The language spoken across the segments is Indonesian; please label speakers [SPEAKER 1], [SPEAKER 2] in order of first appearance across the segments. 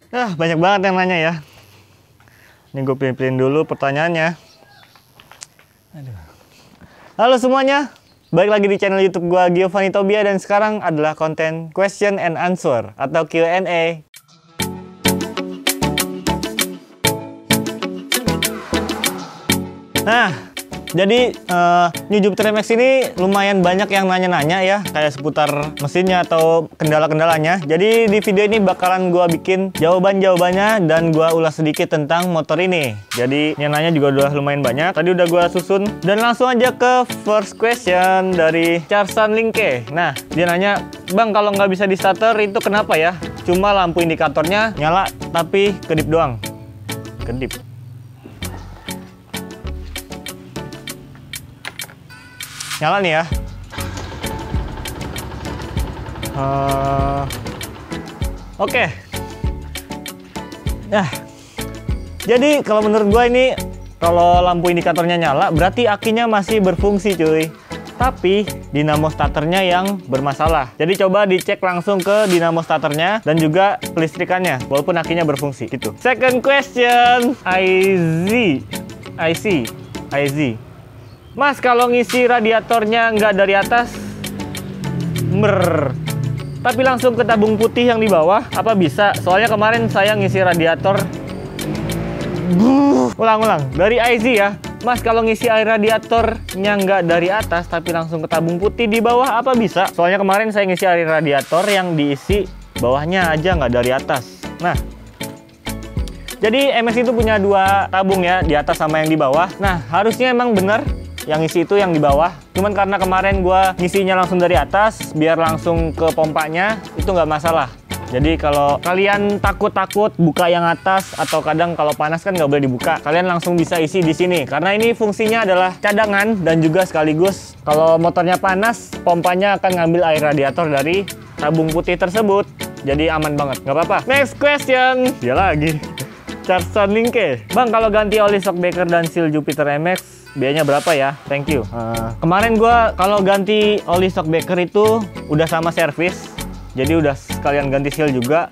[SPEAKER 1] Banyak banget yang nanya ya. Ini gue pilih-pilihin dulu pertanyaannya. Aduh. Halo semuanya, balik lagi di channel YouTube gue, Giovanni Tobia, dan sekarang adalah konten question and answer atau Q&A. Jadi New Jupiter MX ini lumayan banyak yang nanya-nanya ya, kayak seputar mesinnya atau kendala-kendalanya. Jadi di video ini bakalan gua bikin jawaban-jawabannya dan gua ulas sedikit tentang motor ini. Jadi yang nanya juga udah lumayan banyak. Tadi udah gua susun dan langsung aja ke first question dari Charsan Linke. Nah, dia nanya, "Bang, kalau nggak bisa di starter itu kenapa ya? Cuma lampu indikatornya nyala tapi kedip doang." Kedip. Nyala nih ya. Oke. Jadi kalau menurut gue ini, kalau lampu indikatornya nyala berarti akinya masih berfungsi cuy. Tapi dinamo starternya yang bermasalah. Jadi coba dicek langsung ke dinamo starternya dan juga kelistrikannya, walaupun akinya berfungsi gitu. Second question, IZ. Mas, kalau ngisi radiatornya nggak dari atas, tapi langsung ke tabung putih yang di bawah, apa bisa? Soalnya kemarin saya ngisi radiator, ulang, dari IZ ya. Mas, kalau ngisi air radiatornya nggak dari atas, tapi langsung ke tabung putih di bawah, apa bisa? Soalnya kemarin saya ngisi air radiator yang diisi bawahnya aja nggak dari atas. Nah, jadi MX itu punya dua tabung ya, di atas sama yang di bawah. Nah, harusnya emang bener yang isi itu yang di bawah. Cuman karena kemarin gua ngisinya langsung dari atas, biar langsung ke pompanya, itu nggak masalah. Jadi kalau kalian takut buka yang atas, atau kadang kalau panas kan nggak boleh dibuka, kalian langsung bisa isi di sini. Karena ini fungsinya adalah cadangan dan juga sekaligus kalau motornya panas, pompanya akan ngambil air radiator dari tabung putih tersebut. Jadi aman banget, nggak apa-apa. Next question, dia lagi. Charsan Linke, Bang, kalau ganti oli shockbreaker dan seal Jupiter MX biayanya berapa ya? Thank you. Kemarin gua kalau ganti oli shockbreaker itu udah sama servis, jadi udah sekalian ganti seal juga.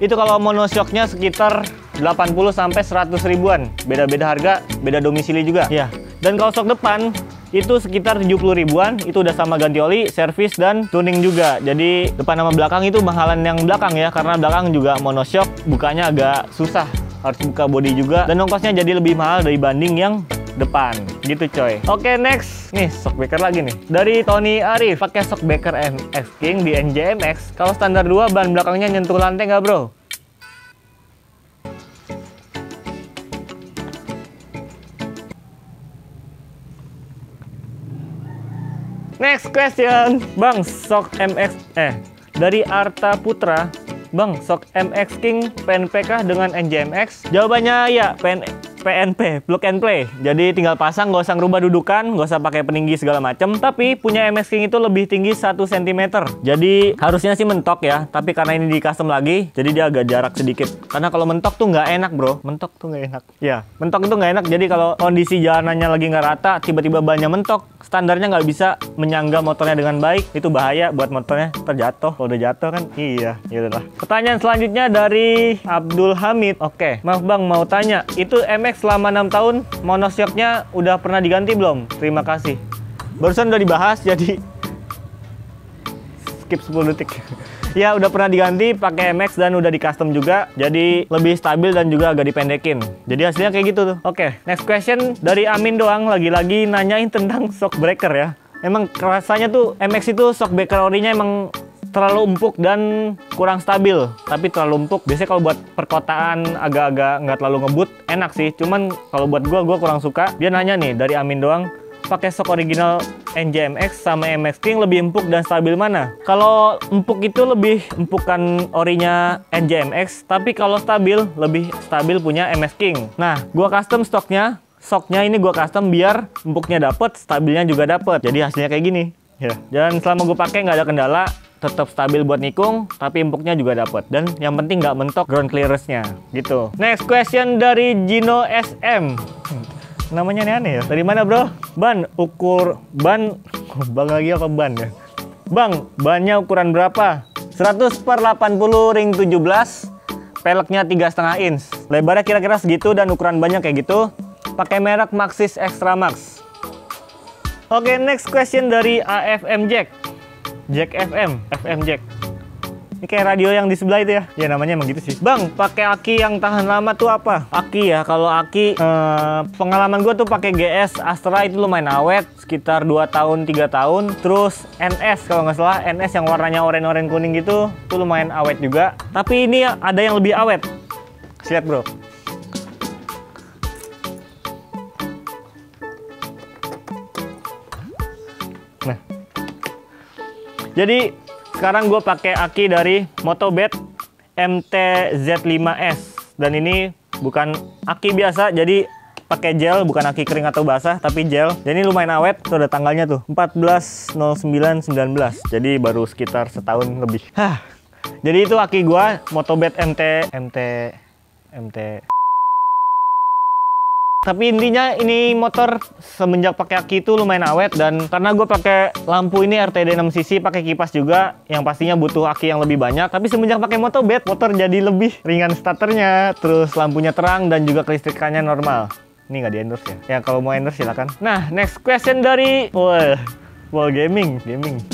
[SPEAKER 1] Itu kalau monoshocknya sekitar 80 sampai 100 ribuan. Beda-beda harga, beda domisili juga. Ya. Dan kalau shock depan itu sekitar 70 ribuan, itu udah sama ganti oli, servis, dan tuning juga. Jadi depan sama belakang itu mahalan yang belakang ya, karena belakang juga monoshock, bukanya agak susah. Harus buka bodi juga, dan ongkosnya jadi lebih mahal dibanding yang depan gitu coy. Oke, next nih shockbreaker lagi nih dari Tony Arif. Pakai shockbreaker MX King di NJMX, kalau standar 2 ban belakangnya nyentuh lantai nggak bro? Next question, Bang, shock MX dari Arta Putra. Bang, shock MX King PNP kah dengan NJMX? Jawabannya ya, PNP, plug and play. Jadi tinggal pasang, nggak usah ngerubah dudukan, nggak usah pakai peninggi segala macem. Tapi punya MX King itu lebih tinggi 1 cm. Jadi harusnya sih mentok ya, tapi karena ini di custom lagi, jadi dia agak jarak sedikit. Karena kalau mentok tuh nggak enak bro, mentok tuh nggak enak. Ya, mentok itu nggak enak. Jadi kalau kondisi jalanannya lagi nggak rata, tiba-tiba bannya mentok, standarnya nggak bisa menyangga motornya dengan baik, itu bahaya buat motornya, terjatuh. Kalau udah jatuh kan, iya, yaudah. Pertanyaan selanjutnya dari Abdul Hamid. Oke, maaf bang, mau tanya, itu MX selama 6 tahun monoshocknya udah pernah diganti belum? Terima kasih. Barusan udah dibahas, jadi skip 10 detik. Ya, udah pernah diganti pakai MX dan udah di custom juga, jadi lebih stabil dan juga agak dipendekin. Jadi hasilnya kayak gitu tuh. Oke, next question dari Amin doang, lagi-lagi nanyain tentang shockbreaker ya. Emang rasanya tuh MX itu shockbreaker orinya emang terlalu empuk dan kurang stabil, tapi terlalu empuk. Biasanya kalau buat perkotaan agak-agak nggak terlalu ngebut, enak sih. Cuman kalau buat gua kurang suka. Dia nanya nih dari Amin doang, pakai shock original NJMX sama MX King lebih empuk dan stabil mana? Kalau empuk itu lebih empukan orinya NJMX, tapi kalau stabil lebih stabil punya MX King. Nah, gua custom stoknya, shocknya ini gua custom biar empuknya dapet, stabilnya juga dapet. Jadi hasilnya kayak gini. Ya. Dan selama gue pakai nggak ada kendala, tetap stabil buat nikung, tapi empuknya juga dapat. Dan yang penting nggak mentok ground clearance-nya, gitu. Next question dari Gino SM. Namanya aneh ya. Dari mana bro? Ban, ukur ban, bang lagi apa ban ya? Bang, bannya ukuran berapa? 100/80 ring 17, peleknya 3,5 inch. Lebarnya kira-kira segitu dan ukuran banyak kayak gitu. Pakai merek Maxxis Extra Max. Oke, next question dari AFM Jack. Jack FM Jack. Ini kayak radio yang di sebelah itu ya. Ya namanya emang gitu sih. Bang, pakai aki yang tahan lama tuh apa? Aki ya, kalau aki pengalaman gue tuh pakai GS Astra itu lumayan awet, sekitar 2 tahun 3 tahun. Terus NS kalau nggak salah, NS yang warnanya oranye-oranye kuning gitu, tuh lumayan awet juga. Tapi ini ada yang lebih awet. Lihat bro. Nah. Jadi sekarang gue pakai aki dari Motobet MT-Z5S, dan ini bukan aki biasa, jadi pakai gel, bukan aki kering atau basah, tapi gel. Dan ini lumayan awet, tuh ada tanggalnya tuh 14/09/19, jadi baru sekitar setahun lebih. Jadi itu aki gue Motobet MT. Tapi intinya ini motor semenjak pakai aki itu lumayan awet, dan karena gue pakai lampu ini RTD 6cc, pakai kipas juga yang pastinya butuh aki yang lebih banyak. Tapi semenjak pakai Motobet, motor jadi lebih ringan starternya, terus lampunya terang dan juga kelistrikannya normal. Ini nggak di endorse ya? Ya kalau mau endorse silakan. Nah, next question dari Wall Gaming,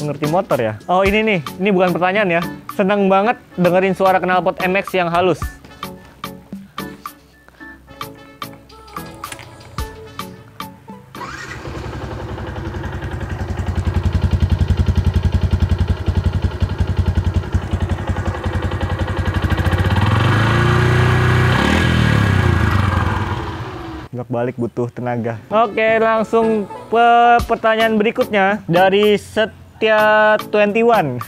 [SPEAKER 1] mengerti motor ya? Oh ini nih, ini bukan pertanyaan ya. Senang banget dengerin suara knalpot MX yang halus. Balik butuh tenaga. Oke, langsung ke pertanyaan berikutnya dari Setia 21.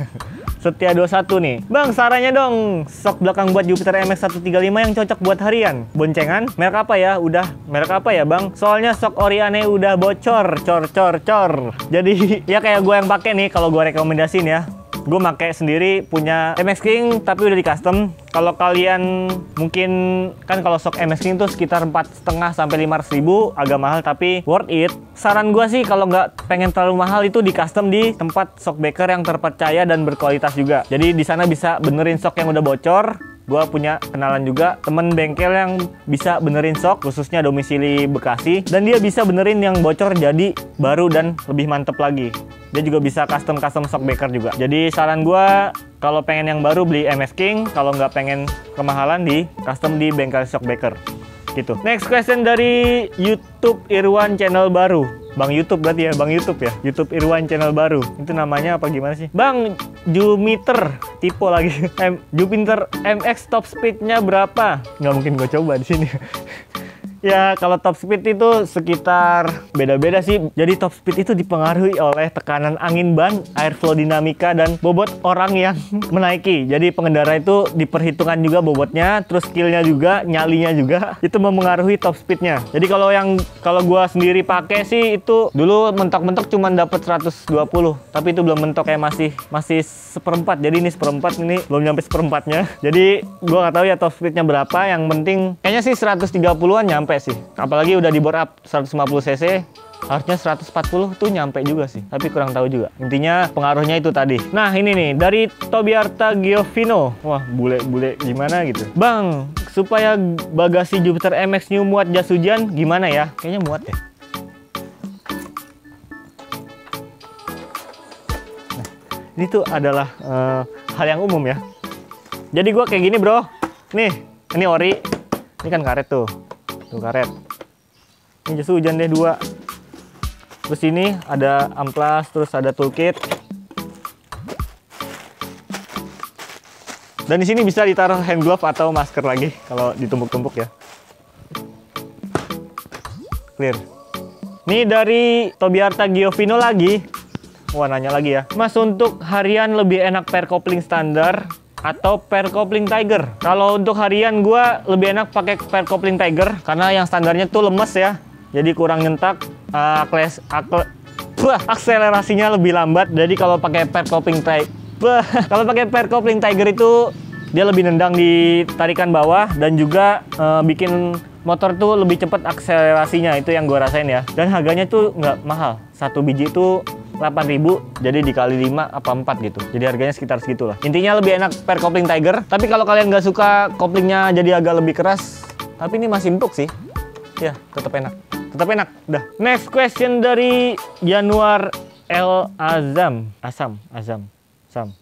[SPEAKER 1] Setia 21 nih. Bang, sarannya dong, sok belakang buat Jupiter MX 135 yang cocok buat harian. Boncengan, merek apa ya? Udah, merek apa ya bang? Soalnya sok Oriane udah bocor, cor. Jadi ya kayak gue yang pakai nih, kalau gue rekomendasiin ya. Gue pakai sendiri punya MX King tapi udah di custom. Kalau kalian mungkin kan kalau sok MX King tuh sekitar 4,5 sampai 500.000, agak mahal tapi worth it. Saran gue sih kalau nggak pengen terlalu mahal itu di custom di tempat shockbreaker yang terpercaya dan berkualitas juga. Jadi di sana bisa benerin shock yang udah bocor. Gue punya kenalan juga temen bengkel yang bisa benerin shock, khususnya domisili Bekasi, dan dia bisa benerin yang bocor jadi baru dan lebih mantep lagi. Dia juga bisa custom shockbreaker juga. Jadi saran gue kalau pengen yang baru beli MX King, kalau nggak pengen kemahalan di custom di bengkel shockbreaker gitu. Next question dari YouTube Irwan channel baru. Bang YouTube berarti ya, Bang YouTube ya. YouTube Irwan channel baru. Itu namanya apa gimana sih? Bang Jupiter tipe lagi. Jupiter MX top speednya berapa? Nggak mungkin gue coba di sini. Ya kalau top speed itu sekitar beda-beda sih. Jadi top speed itu dipengaruhi oleh tekanan angin ban, airflow dinamika, dan bobot orang yang menaiki. Jadi pengendara itu diperhitungkan juga bobotnya, terus skillnya juga, nyalinya juga, itu memengaruhi top speednya. Jadi kalau gua sendiri pakai sih itu dulu mentok-mentok cuma dapat 120, tapi itu belum mentok, kayak masih seperempat. Jadi ini seperempat, ini belum nyampe seperempatnya. Jadi gua nggak tahu ya top speednya berapa. Yang penting kayaknya sih 130-an nyampe sih. Apalagi udah di bore up 150 cc, harusnya 140 tuh nyampe juga sih, tapi kurang tahu juga. Intinya pengaruhnya itu tadi. Nah ini nih dari Tobiarta Giovino. Wah bule gimana gitu. Bang, supaya bagasi Jupiter MX New muat jas hujan gimana ya? Kayaknya muat ya. Nah, ini tuh adalah hal yang umum ya. Jadi gua kayak gini bro. Nih, ini ori. Ini kan karet tuh. Tuh karet. Ini jas hujan deh 2. Terus ini ada amplas, terus ada toolkit. Dan di sini bisa ditaruh hand glove atau masker lagi kalau ditumpuk-tumpuk ya. Clear. Ini dari Tobiarta Giovino lagi. Wah, nanya lagi ya. Mas, untuk harian lebih enak pair coupling standar atau pair coupling Tiger? Kalau untuk harian gue lebih enak pakai pair coupling Tiger karena yang standarnya tuh lemes ya, jadi kurang nyentak, akselerasinya lebih lambat. Jadi kalau pakai pair coupling Tiger itu dia lebih nendang di tarikan bawah dan juga bikin motor tuh lebih cepat akselerasinya. Itu yang gue rasain ya, dan harganya tuh nggak mahal. Satu biji itu 8.000, jadi dikali 5 apa 4 gitu. Jadi harganya sekitar segitulah. Intinya lebih enak per kopling Tiger. Tapi kalau kalian nggak suka koplingnya jadi agak lebih keras, tapi ini masih empuk sih. Ya, tetap enak. Tetap enak. Udah. Next question dari Januar El Azam. Sam.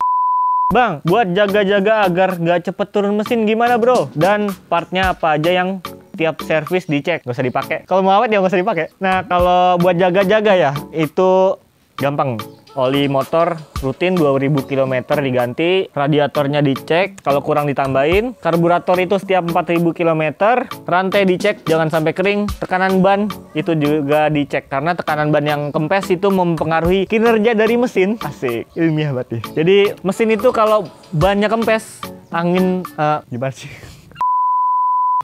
[SPEAKER 1] Bang, buat jaga-jaga agar nggak cepet turun mesin gimana bro? Dan partnya apa aja yang tiap servis dicek? Nggak usah dipakai. Kalau mau awet ya nggak usah dipakai. Nah, kalau buat jaga-jaga ya, itu gampang. Oli motor rutin 2000 km diganti, radiatornya dicek, kalau kurang ditambahin, karburator itu setiap 4000 km, rantai dicek jangan sampai kering, tekanan ban itu juga dicek karena tekanan ban yang kempes itu mempengaruhi kinerja dari mesin. Asik, ilmiah banget nih. Jadi mesin itu kalau bannya kempes, angin gimana sih?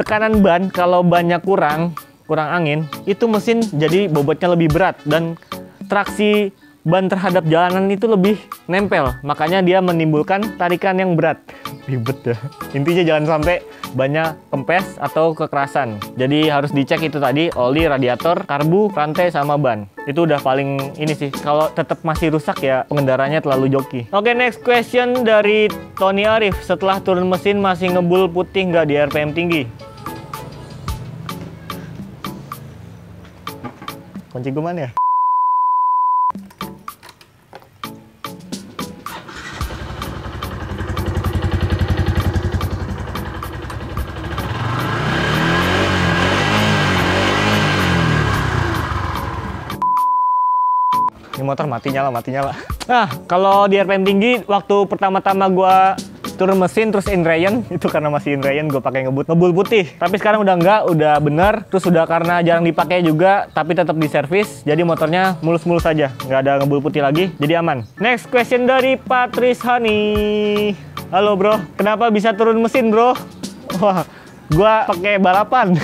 [SPEAKER 1] Tekanan ban kalau bannya kurang angin, itu mesin jadi bobotnya lebih berat dan traksi ban terhadap jalanan itu lebih nempel, makanya dia menimbulkan tarikan yang berat. Ribet ya. Intinya jangan sampai bannya kempes atau kekerasan. Jadi harus dicek itu tadi, oli, radiator, karbu, rantai, sama ban. Itu udah paling ini sih. Kalau tetap masih rusak ya pengendaranya terlalu joki. Oke, next question dari Tony Arif. Setelah turun mesin masih ngebul putih nggak di RPM tinggi? Kunci gue mana ya? Ini motor mati nyala. Nah, kalau di RPM tinggi, waktu pertama-tama gua turun mesin terus inrayan, itu karena masih inrayan gue pakai ngebul putih. Tapi sekarang udah enggak, udah bener. Terus udah karena jarang dipakai juga, tapi tetap di servis. Jadi motornya mulus-mulus aja, nggak ada ngebul putih lagi, jadi aman. Next question dari Patris Hani. Halo bro, kenapa bisa turun mesin bro? Wah, gua pakai balapan.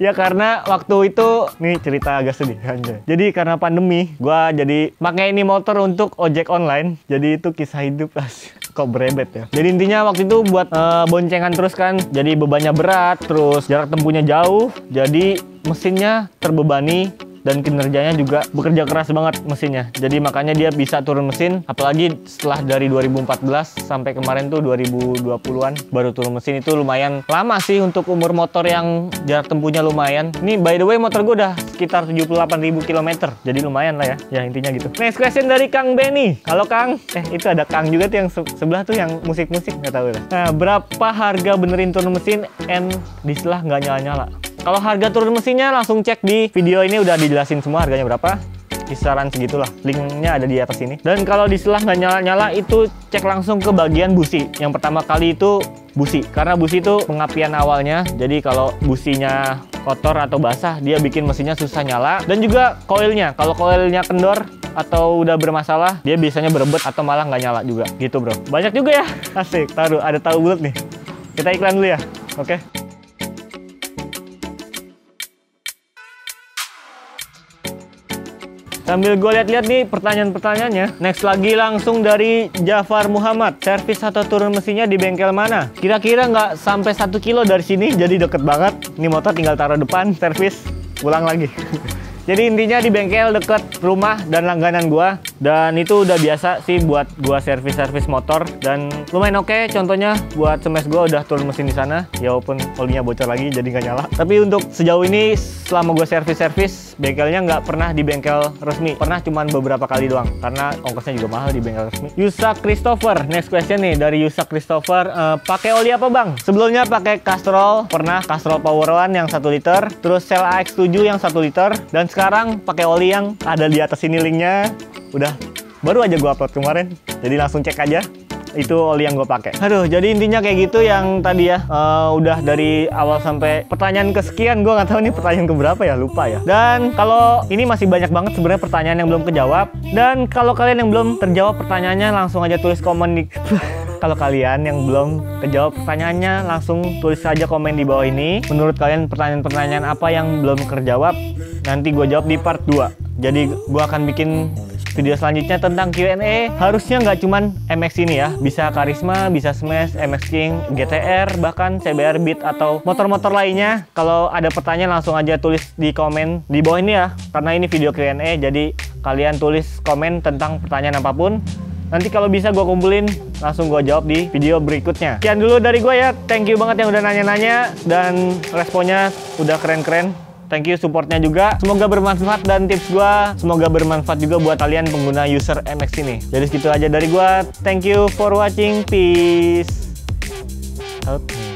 [SPEAKER 1] Ya karena waktu itu, nih cerita agak sedih aja. Jadi karena pandemi, gua jadi pakai ini motor untuk ojek online. Jadi itu kisah hidup. Kok berebet ya. Jadi intinya waktu itu buat boncengan terus kan. Jadi bebannya berat, terus jarak tempuhnya jauh. Jadi mesinnya terbebani. Dan kinerjanya juga bekerja keras banget mesinnya. Jadi makanya dia bisa turun mesin. Apalagi setelah dari 2014 sampai kemarin tuh 2020-an baru turun mesin. Itu lumayan lama sih untuk umur motor yang jarak tempuhnya lumayan. Ini by the way motor gue udah sekitar 78.000 km. Jadi lumayan lah ya. Ya intinya gitu. Next question dari Kang Benny. Halo Kang. Itu ada Kang juga tuh yang sebelah tuh yang musik-musik, nggak tahu lah. Nah, berapa harga benerin turun mesin and diselah nggak nyala-nyala? Kalau harga turun mesinnya langsung cek di video ini, udah dijelasin semua harganya berapa. Kisaran segitulah, linknya ada di atas ini. Dan kalau diselah nggak nyala-nyala itu cek langsung ke bagian busi. Yang pertama kali itu busi, karena busi itu pengapian awalnya. Jadi kalau businya kotor atau basah, dia bikin mesinnya susah nyala. Dan juga koilnya, kalau koilnya kendor atau udah bermasalah, dia biasanya berebet atau malah nggak nyala juga. Gitu bro, banyak juga ya. Asik, taruh ada tahu bulat nih. Kita iklan dulu ya, oke? Sambil gue lihat-lihat nih pertanyaan-pertanyaannya. Next lagi langsung dari Jafar Muhammad. Servis atau turun mesinnya di bengkel mana? Kira-kira nggak sampai 1 kilo dari sini, jadi deket banget. Ini motor tinggal taruh depan, servis, pulang lagi. Jadi intinya di bengkel deket rumah dan langganan gua. Dan itu udah biasa sih buat gua servis-servis motor. Dan lumayan oke, contohnya buat smash gua udah turun mesin di sana. Ya walaupun olinya bocor lagi jadi nggak nyala. Tapi untuk sejauh ini selama gua servis-servis, bengkelnya nggak pernah di bengkel resmi. Pernah cuman beberapa kali doang. Karena ongkosnya juga mahal di bengkel resmi. Yusak Christopher, next question nih dari Yusak Christopher. Pakai oli apa bang? Sebelumnya pakai Castrol, pernah Castrol Power One yang 1 liter. Terus Shell AX7 yang 1 liter. Dan sekarang pakai oli yang ada di atas ini linknya. Udah baru aja gua upload kemarin, jadi langsung cek aja. Itu oli yang gue pakai. Aduh, jadi intinya kayak gitu yang tadi ya. Udah dari awal sampai pertanyaan kesekian, gue nggak tahu nih pertanyaan keberapa ya, lupa ya. Dan kalau ini masih banyak banget sebenarnya pertanyaan yang belum kejawab. Dan kalau kalian yang belum terjawab pertanyaannya, langsung aja tulis komen di kalau kalian yang belum kejawab pertanyaannya, langsung tulis saja komen di bawah ini. Menurut kalian pertanyaan-pertanyaan apa yang belum terjawab, nanti gue jawab di part 2. Jadi gue akan bikin video selanjutnya tentang Q&A. Harusnya nggak cuman MX ini ya, bisa Karisma, bisa Smash, MX King, GTR, bahkan CBR Beat atau motor-motor lainnya. Kalau ada pertanyaan langsung aja tulis di komen di bawah ini ya, karena ini video Q&A, jadi kalian tulis komen tentang pertanyaan apapun. Nanti kalau bisa gue kumpulin, langsung gue jawab di video berikutnya. Sekian dulu dari gue ya. Thank you banget yang udah nanya-nanya. Dan responnya udah keren-keren. Thank you supportnya juga. Semoga bermanfaat dan tips gue semoga bermanfaat juga buat kalian pengguna user MX ini. Jadi segitu aja dari gue. Thank you for watching. Peace out.